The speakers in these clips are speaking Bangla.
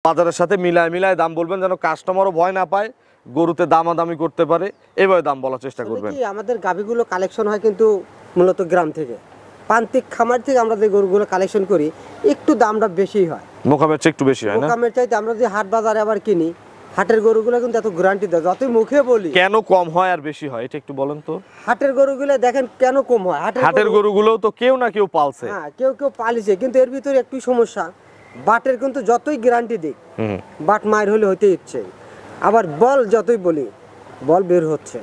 বাজারের সাথে মিলায় মিলায় দাম বলবেন যেন কাস্টমারও ভয় না পায়, গরুতে দামাদামি করতে পারে, এভাবে দাম বলার চেষ্টা করবেন। আমাদের গাভীগুলো কালেকশন হয় কিন্তু মূলত গ্রাম থেকে, প্রান্তিক খামার থেকে আমরা যে গরুগুলো কালেকশন করি একটু দামটা বেশি হয়, মোকামের চেয়ে একটু বেশি হয় না? মোকামের চাইতে আমরা যে হাট বাজারে আবার কিনি, হাটের গরুগুলো কিন্তু এত গ্যারান্টি দেয়, যতই মুখে বলি। কেন কম হয় আর বেশি হয় এটা একটু বলেন তো। হাটের গরুগুলো দেখেন কেন কম হয়, হাটের গরুগুলো তো কেউ না কেউ পালছে। হ্যাঁ, কেউ কেউ পালিছে, কিন্তু এর ভিতরে একটু সমস্যা, বাটের কিন্তু যতই গ্যারান্টি দিক বাট মায়ের হলে হইতে ইচ্ছে, আবার বল যতই বলি বল বের হচ্ছে।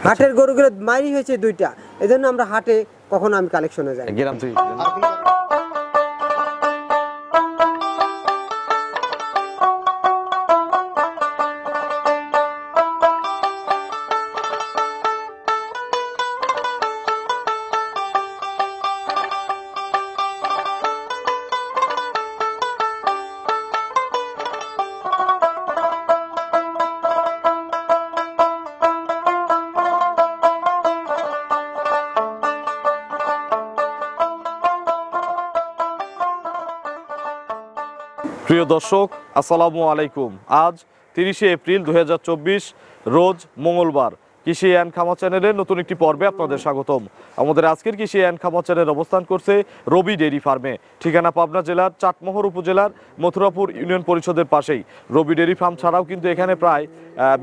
হাটের গরুগুলো মাইরি হয়েছে দুইটা, এজন্য আমরা হাটে কখনো আমি কালেকশনে যাই গ্রাম থেকে। প্রিয় দর্শক আসসালামু আলাইকুম। আজ 30শে এপ্রিল 2024 রোজ মঙ্গলবার। কৃষি অ্যান্ড খামার চ্যানেলের নতুন একটি পর্বে আপনাদের স্বাগতম। আমাদের আজকের কৃষি অ্যান্ড খামার চ্যানেল অবস্থান করছে রবি ডেইরি ফার্মে, ঠিকানা পাবনা জেলার চাটমোহর উপজেলার মথুরাপুর ইউনিয়ন পরিষদের পাশেই। রবি ডেইরি ফার্ম ছাড়াও কিন্তু এখানে প্রায়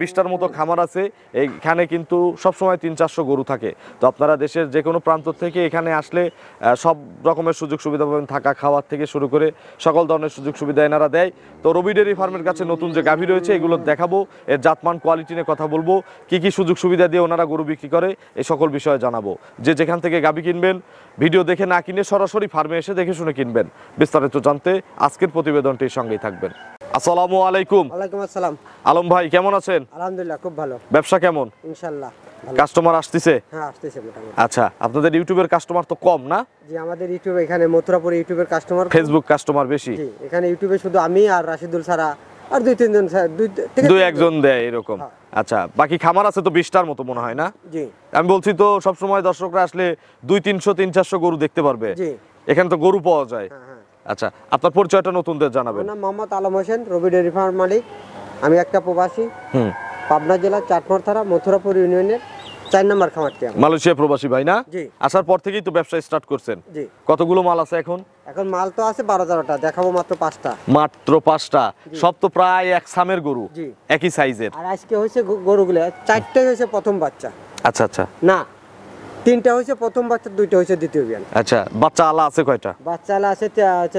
20টার মতো খামার আছে। এখানে কিন্তু সবসময় 300-400 গরু থাকে। তো আপনারা দেশের যে কোনো প্রান্ত থেকে এখানে আসলে সব রকমের সুযোগ সুবিধা পাবেন, থাকা খাওয়ার থেকে শুরু করে সকল ধরনের সুযোগ সুবিধা এনারা দেয়। তো রবি ডেইরি ফার্মের কাছে নতুন যে গাভী রয়েছে এগুলো দেখাবো, এর জাতমান কোয়ালিটি নিয়ে কথা বলবো, কি কি সুযোগ সুবিধা দিয়ে ওনারা গরু বিক্রি করে এই সকল বিষয়ে জানাবো। যে যেখান থেকে গাভী কিনবেন ভিডিও দেখে না কিনে সরাসরি ফার্মে এসে দেখে শুনে কিনবেন। বিস্তারিত জানতে আজকের প্রতিবেদনটির সঙ্গেই থাকবেন। আসসালামু আলাইকুম। ওয়ালাইকুম আসসালাম। আলম ভাই কেমন আছেন? আলহামদুলিল্লাহ খুব ভালো। ব্যবসা কেমন? ইনশাআল্লাহ কাস্টমার আসতেছে? হ্যাঁ, আসতেছে মোটামুটি। আচ্ছা, আপনাদের ইউটিউবের কাস্টমার তো কম না? জি, আমাদের ইউটিউব এখানে মথুরাপুর ইউটিউবের কাস্টমার, ফেসবুক কাস্টমার বেশি। জি, এখানে ইউটিউবে শুধু আমি আর রাশিদুল ছাড়া আর দুই একজন দেয় এরকম। আচ্ছা, বাকি খামার আছে তো 20টার মতো মনে হয় না? জি, আমি বলছি তো সব সময় দর্শকরা আসলে 200-300 গরু দেখতে পারবে। জি, এখানে তো গরু পাওয়া যায়। হ্যাঁ। আচ্ছা, আপনার পরিচয়টা নতুনদের জানাবেন। আমার নাম মোহাম্মদ আলম হোসেন, রবি ডেইরি ফার্ম মালিক। আমি একটা প্রবাসী, পাবনা জেলা চাটমোহর থানা মথুরাপুর ইউনিয়নের 4 নম্বর খামারটি। মালয়েশিয়া প্রবাসী ভাই না? জি। আসার পর থেকেই তো ব্যবসা স্টার্ট করছেন। জি। কতগুলো মাল আছে এখন? এখন মাল তো আছে 12-13টা, দেখাবো মাত্র 5টা। মাত্র 5টা? সব তো প্রায় এক সামের গরু, জি, একই সাইজের। আর আজকে হয়েছে গরুগুলো 4টাই হয়েছে প্রথম বাচ্চা। আচ্ছা আচ্ছা, না, 3টা হয়েছে প্রথম বাচ্চা, 2টা হয়েছে দ্বিতীয় বিয়ান। আচ্ছা, বাচ্চা আলা আছে কয়টা? বাচ্চা আলা আছে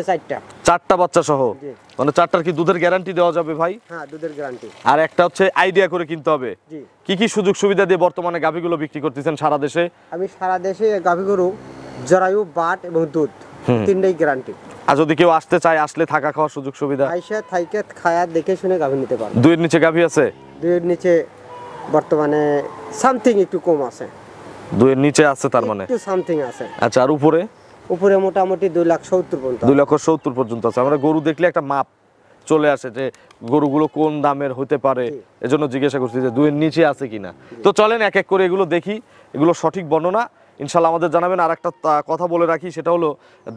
4টা। 4টা বাচ্চা সহ? জি। মানে 4টার কি দুধের গ্যারান্টি দেওয়া যাবে ভাই? হ্যাঁ, দুধের গ্যারান্টি। আর একটা হচ্ছে আইডিয়া করে কিনতে হবে। জি। কি কি সুযোগ সুবিধা দিয়ে বর্তমানে গাভীগুলো বিক্রি করতেছেন সারা দেশে? আমি সারা দেশে গাভী গরু, জরায়ু, বাট এবং দুধ 3টাই গ্যারান্টি। আর যদি কেউ আসতে চায়, আসলে থাকা খাওয়ার সুযোগ সুবিধা? আইসা থাইকে খায়া দেখে শুনে গাভী নিতে পারবে। 2 এর নিচে গাভী আছে? 2 এর নিচে বর্তমানে সামথিং একটু কম আছে। 2 এর নিচে আছে তার মানে? একটু সামথিং আছে। আচ্ছা, আর উপরে? উপরে মোটামুটি 2,70,000 পর্যন্ত। 2,70,000 পর্যন্ত আছে। আমরা গরু দেখলে একটা মাপ চলে আসে যে গরুগুলো কোন দামের হতে পারে, এজন্য জিজ্ঞাসা করছি যে 2 এর নিচে আছে কিনা। তো চলেন এক এক করে এগুলো দেখি, এগুলো সঠিক বর্ণনা ইনশাল্লাহ আমাদের জানাবেন। আর একটা কথা বলে রাখি, সেটা হলো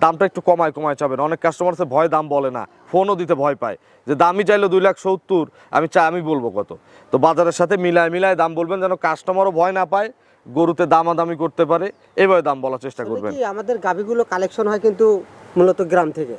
দামটা একটু কমায় চাবেন। অনেক কাস্টমার আছে ভয় দাম বলে না, ফোনও দিতে ভয় পায় যে দামই চাইলো 2,70,000, আমি বলবো কত। তো বাজারের সাথে মিলায় মিলায় দাম বলবেন যেন কাস্টমারও ভয় না পায়, গরুতে দামাদামি করতে পারে, এভাবে দাম বলার চেষ্টা করবেন। আমাদের গাভীগুলো কালেকশন হয় কিন্তু মূলত গ্রাম থেকে,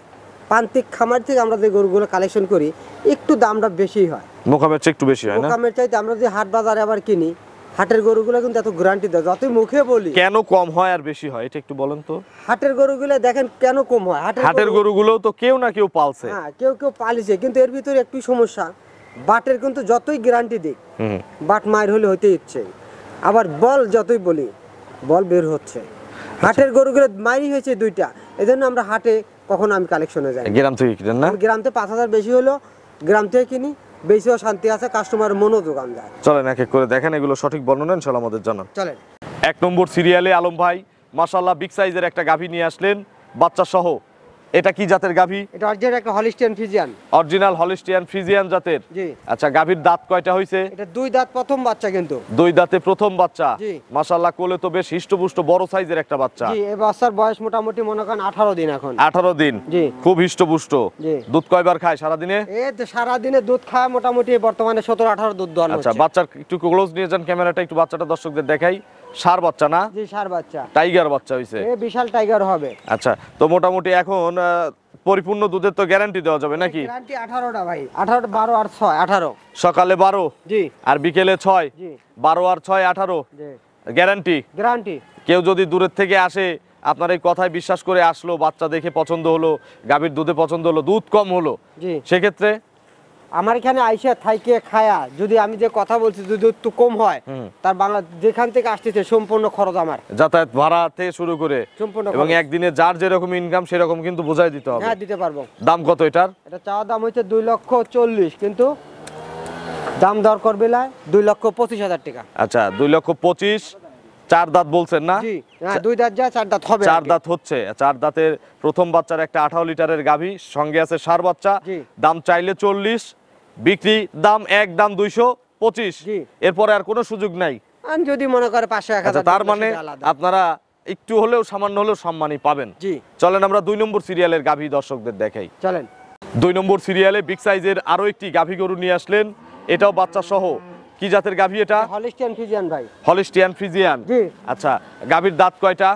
প্রান্তিক খামার থেকে আমরা যে গরুগুলো কালেকশন করি একটু দামটা বেশি হয়, মোকামের চেয়ে একটু বেশি হয় না? মোকামের চাইতে আমরা যে হাট বাজারে আবার কিনি, হাটের গরুগুলো কিন্তু এত গ্যারান্টি দেয়, যতই মুখে বলি। কেন কম হয় আর বেশি হয় এটা একটু বলেন তো। হাটের গরুগুলো দেখেন কেন কম হয়, হাটের গরুগুলো তো কেউ না কেউ পালছে। হ্যাঁ, কেউ কেউ পালিছে, কিন্তু এর ভিতরে একটু সমস্যা, বাটের কিন্তু যতই গ্যারান্টি দিক বাট মায়ের হলে হইতে ইচ্ছে, আবার বল যতই বলি বল বের হচ্ছে। হাটের গরুগুলো মাইরি হয়েছে 2টা, এজন্য আমরা হাটে কখনো আমি কালেকশনে যাই। গ্রাম থেকে কিনেন না? গ্রাম থেকে 5,000 বেশি হলো গ্রাম থেকে কিনি, বেশিও শান্তি আছে, কাস্টমার মনও যোগান যায়। চলেন এক এক করে দেখেন, এগুলো সঠিক বর্ণনা ইনশাআল্লাহ আমাদের জানান। চলেন। 1 নম্বর সিরিয়ালে আলম ভাই মাশাআল্লাহ বিগ সাইজের একটা গাভী নিয়ে আসলেন বাচ্চা সহ। এটা কি জাতের গাভী? এটা অরিজিনাল একটা Holstein Friesian. Original Holstein Friesian জাতের। জি। আচ্ছা, গাভীর দাঁত কয়টা হইছে? এটা 2 দাঁত প্রথম বাচ্চা কিন্তু। 2 দাঁতে প্রথম বাচ্চা। জি। মাশাআল্লাহ, কোলে তো বেশ হিষ্টপুষ্ট বড় সাইজের একটা বাচ্চা। জি, এই বাচ্চার বয়স মোটামুটি মনে করেন 18 দিন এখন। 18 দিন। জি। খুব হিষ্টপুষ্ট। জি। দুধ কয়বার খায় সারা দিনে? এই তো সারা দিনে দুধ খায় মোটামুটি বর্তমানে 17-18 দুধ দোয়ানো আচ্ছা, হচ্ছে। বাচ্চার একটু ক্লোজ নিয়ে যান ক্যামেরাটা, একটু বাচ্চাটা দর্শকদের দেখাই। ষাঁড় বাচ্চা না? জি, ষাঁড় বাচ্চা। টাইগার বাচ্চা হইছে। এই বিশাল টাইগার হবে। আচ্ছা, তো মোটামুটি এখন পরিপূর্ণ দুধের তো গ্যারান্টি দেওয়া যাবে নাকি? গ্যারান্টি 18টা ভাই। 18, 12 আর 6, 18। সকালে 12, জি। আর বিকেলে 6। জি। 12 আর 6 18 জি। গ্যারান্টি। গ্যারান্টি। কেউ যদি দূরের থেকে আসে, আপনার এই কথায় বিশ্বাস করে আসলো, বাচ্চা দেখে পছন্দ হলো, গাভীর দুধে পছন্দ হলো, দুধ কম হলো, জি। সেক্ষেত্রে আমার এখানে আইসা থাইকে খায়া যদি আমি যে কথা বলছি যদি একটু কম হয়, তার বাংলা যেখান থেকে আসতেছে সম্পূর্ণ খরচ আমার। যাতায়াত ভাড়া থেকে শুরু করে সম্পূর্ণ এবং খরচ। একদিনে যার যেরকম ইনকাম সেরকম কিন্তু বোঝাই দিতে হবে। হ্যাঁ, দিতে পারবো। দাম কত এটার? এটা চাওয়া দাম হচ্ছে 2,40,000, কিন্তু দাম দর করবে 2,25,000 টাকা। আচ্ছা, 2,25,000। 4 দাঁত বলছেন না? জি, হ্যাঁ, 2 দাঁত যা 4 দাঁত হবে। 4 দাঁত হচ্ছে। 4 দাঁতের প্রথম বাচ্চার একটা 18 লিটারের গাভী, সঙ্গে আছে ষাঁড় বাচ্চা। জি। দাম চাইলে 40, বিক্রি দাম একদম 225। জি। এরপরে আর কোনো সুযোগ নাই। আর যদি মনে করে 500-1000 আচ্ছা, তার মানে আপনারা একটু হলেও সামান্য হলেও সম্মানই পাবেন। জি। চলেন আমরা 2 নম্বর সিরিয়ালের গাভী দর্শকদের দেখাই। চলেন। 2 নম্বর সিরিয়ালে বিগ সাইজের আরো একটি গাভী গরু নিয়ে আসলেন, এটাও বাচ্চা সহ। কি জাতের গাভী এটা? হলিস্টিয়ান ফ্রিজিয়ান ভাই। Holstein Friesian. জি। আচ্ছা, গাভীর দাঁত কয়টা?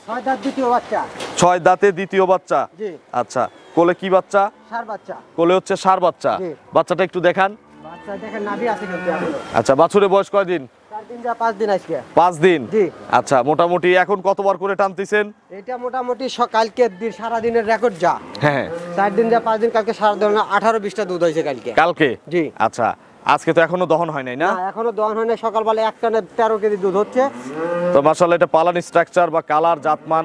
6 দাঁত দ্বিতীয় বাচ্চা। 6 দাঁতে দ্বিতীয় বাচ্চা। জি। আচ্ছা, কোলে কি বাচ্চা? ষাঁড় বাচ্চা। কোলে হচ্ছে ষাঁড় বাচ্চা। জি। বাচ্চাটা একটু দেখান। বাচ্চা দেখেন নাভি আছে কিন্তু এখনো। আচ্ছা, বাছুরের বয়স কয়দিন? 4 দিন যা 5 দিন আজকে। 5 দিন। জি। আচ্ছা, মোটামুটি এখন কতবার করে টানতেছেন? এটা মোটামুটি কালকে সারা দিনের রেকর্ড যা। হ্যাঁ। 4 দিন যা 5 দিন, কালকে সারা দিন 18-20টা দুধ হয়েছে কালকে। কালকে? জি। আচ্ছা, আজকে তো এখনো দহন হয় নাই না? না, এখনো দহন হয় না। সকালবেলা এক টানে 13 কেজি দুধ হচ্ছে। তো মাশাআল্লাহ, এটা পালান স্ট্রাকচার বা কালার জাতমান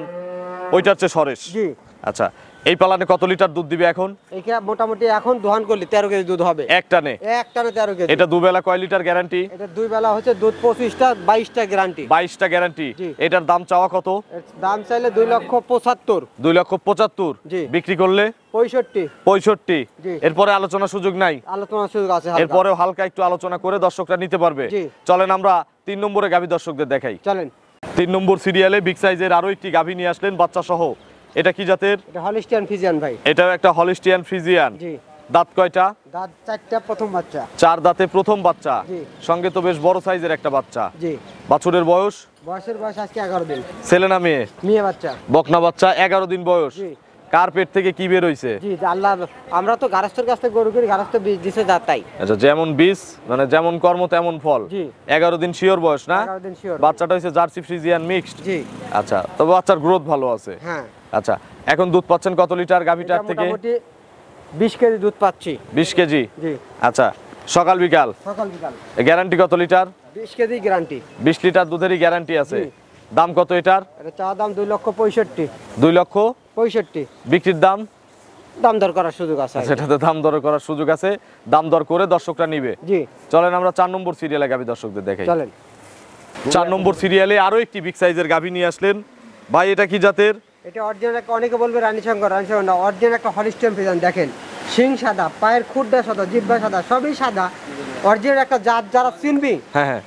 ওইটার চেয়ে সরেস। জি। আচ্ছা, এই পালানে কত লিটার দুধ দিবে এখন? এইটা মোটামুটি এখন দহন করলে 13 কেজি দুধ হবে এক টানে? এক টানে 13 কেজি। এটা দুবেলা কয় লিটার গ্যারান্টি? এটা 2 বেলা হচ্ছে দুধ 25টা 22টা গ্যারান্টি। 22টা গ্যারান্টি। জি। এটার দাম চাওয়া কত? এর দাম চাইলে 2,75,000। 2,75,000। জি। বিক্রি করলে 65। 65। জি। এরপরে আলোচনার সুযোগ নাই? আলোচনার সুযোগ আছে হালকা। এরপরেও হালকা একটু আলোচনা করে দর্শকরা নিতে পারবে। জি। চলেন আমরা 3 নম্বরে গাভী দর্শকদের দেখাই। চলেন। 3 নম্বর সিরিয়ালে বিগ সাইজের আরো একটি গাভী নিয়ে আসলেন বাচ্চা সহ। এটা কি জাতের? এটা হলিস্টিয়ান ফ্রিজিয়ান ভাই। এটাও একটা হলিস্টিয়ান ফ্রিজিয়ান। জি। দাঁত কয়টা? দাঁত 4টা প্রথম বাচ্চা। 4 দাঁতে প্রথম বাচ্চা। জি। সঙ্গে তো বেশ বড় সাইজের একটা বাচ্চা। জি। বাছুরের বয়স? বয়সের বয়স আজকে 11 দিন। ছেলে না মেয়ে? মেয়ে বাচ্চা। বকনা বাচ্চা, 11 দিন বয়স। জি। কার পেট থেকে কি বের হইছে? জি, আল্লাহ, আমরা তো গারস্থের কাছ থেকে গরু কিনি, গারস্থ বীজ দিছে যা তাই। আচ্ছা, যেমন বীজ মানে যেমন কর্ম তেমন ফল। জি। 11 দিন শিওর বয়স না? 11 দিন শিওর। বাচ্চাটা হচ্ছে জার্সি ফ্রিজিয়ান মিক্সড। জি। আচ্ছা, তবে বাচ্চার গ্রোথ ভালো আছে। হ্যাঁ। আচ্ছা, এখন দুধ পাচ্ছেন কত লিটার গাভীটার এটা থেকে? মোটামুটি 20 কেজি দুধ পাচ্ছি। 20 কেজি। জি। আচ্ছা, সকাল বিকাল সকাল বিকাল। গ্যারান্টি কত লিটার? 20 KG guarantee. 20 লিটার দুধেরই গ্যারান্টি আছে। জি। দাম কত এটার? এটা চাওয়া দাম 2,65,000। 2,65,000। বিক্রির দাম? দাম দর করার সুযোগ আছে। সেটাতে দাম দর করার সুযোগ আছে, দাম দর করে দর্শকরা নিবে। জি। চলেন আমরা 4 নম্বর সিরিয়ালে গাভী দর্শকদের দেখাই। চলেন। 4 নম্বর সিরিয়ালে আরো একটি বিগ সাইজের গাভী নিয়ে আসলেন ভাই, এটা কি জাতের? এটা অরিজিনাল একটা, অনেকে বলবে রানীশঙ্কর, রানীশঙ্কর না, অরিজিনাল একটা হলিস্টিয়ান ফ্রিজিয়ান। দেখেন শিং সাদা, পায়ের খুঁটটা সাদা, জিহ্বা সাদা, সবই সাদা। অরিজিনাল একটা জাত, যারা চিনবি হ্যাঁ হ্যাঁ,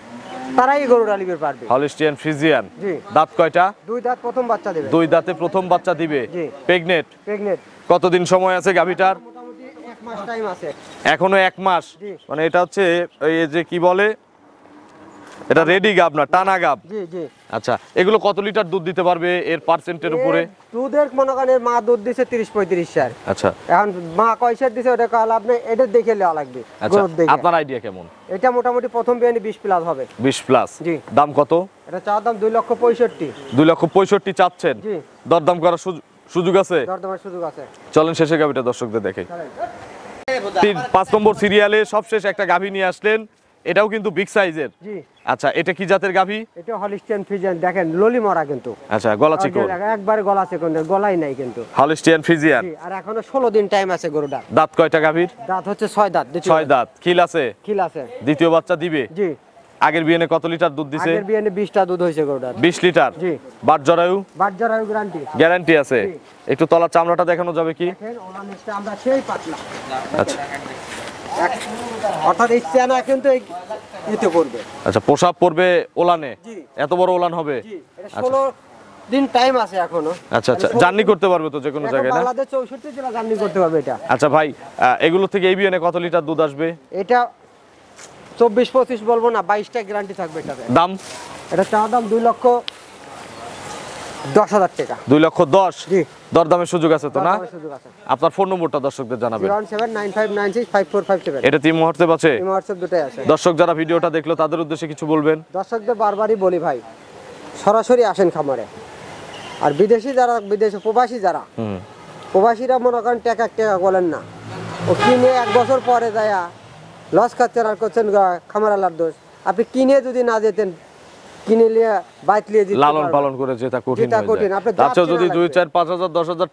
তারাই এই গরুটা নিতে পারবে। Holstein Friesian. জি। দাঁত কয়টা? 2 দাঁত প্রথম বাচ্চা দেবে। 2 দাঁতে প্রথম বাচ্চা দিবে। জি। প্রেগনেট? প্রেগনেন্ট। কতদিন সময় আছে গাভীটার? মোটামুটি 1 মাস টাইম আছে। এখনো 1 মাস। জি। মানে এটা হচ্ছে এই যে কি বলে, এটা রেডি গাব না, টানা গাব। জি জি। আচ্ছা, এগুলো কত লিটার দুধ দিতে পারবে এর পার্সেন্টের উপরে? দুধের মনে করেন এর মা দুধ দিছে 30-35 সার। আচ্ছা এখন মা কয় সার দিছে ওটা কাল আপনি এটা দেখে নেওয়া লাগবে। আচ্ছা, গরুর দেখে। আপনার আইডিয়া কেমন? এটা মোটামুটি প্রথম বিয়ানি 20 প্লাস হবে। 20 প্লাস। জি। দাম কত? এটা চাওয়ার দাম 2,65,000। 2,65,000 চাচ্ছেন? জি। দরদাম করার সুযোগ আছে? দরদামের সুযোগ আছে। চলেন শেষে গাভীটা দর্শকদের দেখাই। চলেন। 5 নম্বর সিরিয়ালে সবশেষ একটা গাভী নিয়ে আসলেন, এটাও কিন্তু বিগ সাইজের। জি। আচ্ছা, এটা কি জাতের গাভী? এটা হলিস্টিয়ান ফ্রিজিয়ান। দেখেন ললি মরা কিন্তু। আচ্ছা, গলা চিকন। একবারে গলা চিকন, গলাই নাই কিন্তু। হলিস্টিয়ান ফ্রিজিয়ান। জি, আর এখনো 16 দিন টাইম আছে গরুটা। দাঁত কয়টা গাভীর? দাঁত হচ্ছে 6 দাঁত। 6 দাঁত। খিল আছে? খিল আছে। দ্বিতীয় বাচ্চা দিবে? জি। আগের বিয়ানে কত লিটার দুধ দিছে? আগের বিয়ানে 20টা দুধ হয়েছে গরুটার। 20 লিটার। জি। বাট জরায়ু? বাট জরায়ু গ্যারান্টি আছে। জি। একটু তলার চামড়াটা দেখানো যাবে কি? দেখেন ওলানেসটা আমরা সেই পাতলা। আচ্ছা অর্থাৎ এই চেনা কিন্তু এই ইতে পড়বে। আচ্ছা, পোশাক পড়বে ওলানে? জি। এত বড় ওলান হবে? জি, এটা 16 দিন টাইম আছে এখনো। আচ্ছা আচ্ছা, জার্নি করতে পারবে তো যে কোনো এখন জায়গায় না? বাংলাদেশ 64 জেলা জার্নি করতে পারবে এটা। আচ্ছা ভাই, এগুলো থেকে এই বিয়ানে কত লিটার দুধ আসবে? এটা 24-25 বলবো না, 22টা গ্যারান্টি থাকবে এটাতে। দাম? এটা চাওয়া দাম 2,10,000 টাকা। 2,10,000? জি। দরদামের সুযোগ আছে তো না? দরদামের সুযোগ আছে। আপনার ফোন নম্বরটা দর্শকদের জানাবেন। 01795965457। এটা টিম হোয়াটসঅ্যাপ আছে? এই হোয়াটসঅ্যাপ দুটাই আছে। দর্শক যারা ভিডিওটা দেখলো তাদের উদ্দেশ্যে কিছু বলবেন? দর্শকদের বারবারই বলি ভাই, সরাসরি আসেন খামারে। আর বিদেশি যারা, বিদেশে প্রবাসী যারা, প্রবাসীরা মনে করেন টাকা বলেন না, ও কিনে 1 বছর পরে যায় লস খাচ্ছেন আর করছেন খামারালার দোষ। আপনি কিনে যদি না যেতেন, কিনে নিয়ে বাইক নিয়ে যেতে লালন পারবেন। পালন করে যেটা কঠিন যেটা হয়ে কঠিন, যায়। আপনার তার চেয়ে জাত যদি চেনা 2, লাগবে। 4, 5,000, 10,000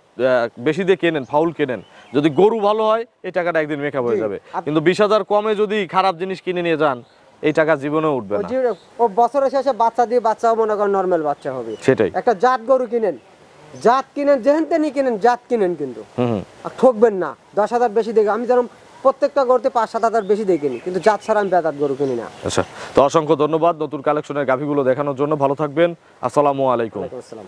বেশি দিয়ে কেনেন, ফাউল কেনেন, যদি গরু ভালো হয় এই টাকাটা একদিন মেকআপ হয়ে জি। যাবে। কিন্তু 20,000 কমে যদি খারাপ জিনিস কিনে নিয়ে যান, এই টাকা জীবনেও উঠবে ও না। ও বছরের শেষে বাচ্চা দিয়ে বাচ্চাও মনে করেন নর্মাল বাচ্চা হবে। সেটাই। একটা জাত গরু কিনেন, জাত কিনেন, যেহেন তেনই কিনেন, জাত কিনেন কিন্তু আর ঠকবেন না। 10,000 বেশি দেখে আমি যেরকম প্রত্যেকটা গরুতে 5-7 বেশি দেখিনি, কিন্তু জাত ছাড়া আমি বেজাত গরু কিনি না। আচ্ছা, তো অসংখ্য ধন্যবাদ নতুন কালেকশনের গাভীগুলো দেখানোর জন্য। ভালো থাকবেন। আসসালামু আলাইকুম। ওয়ালাইকুম আসসালাম।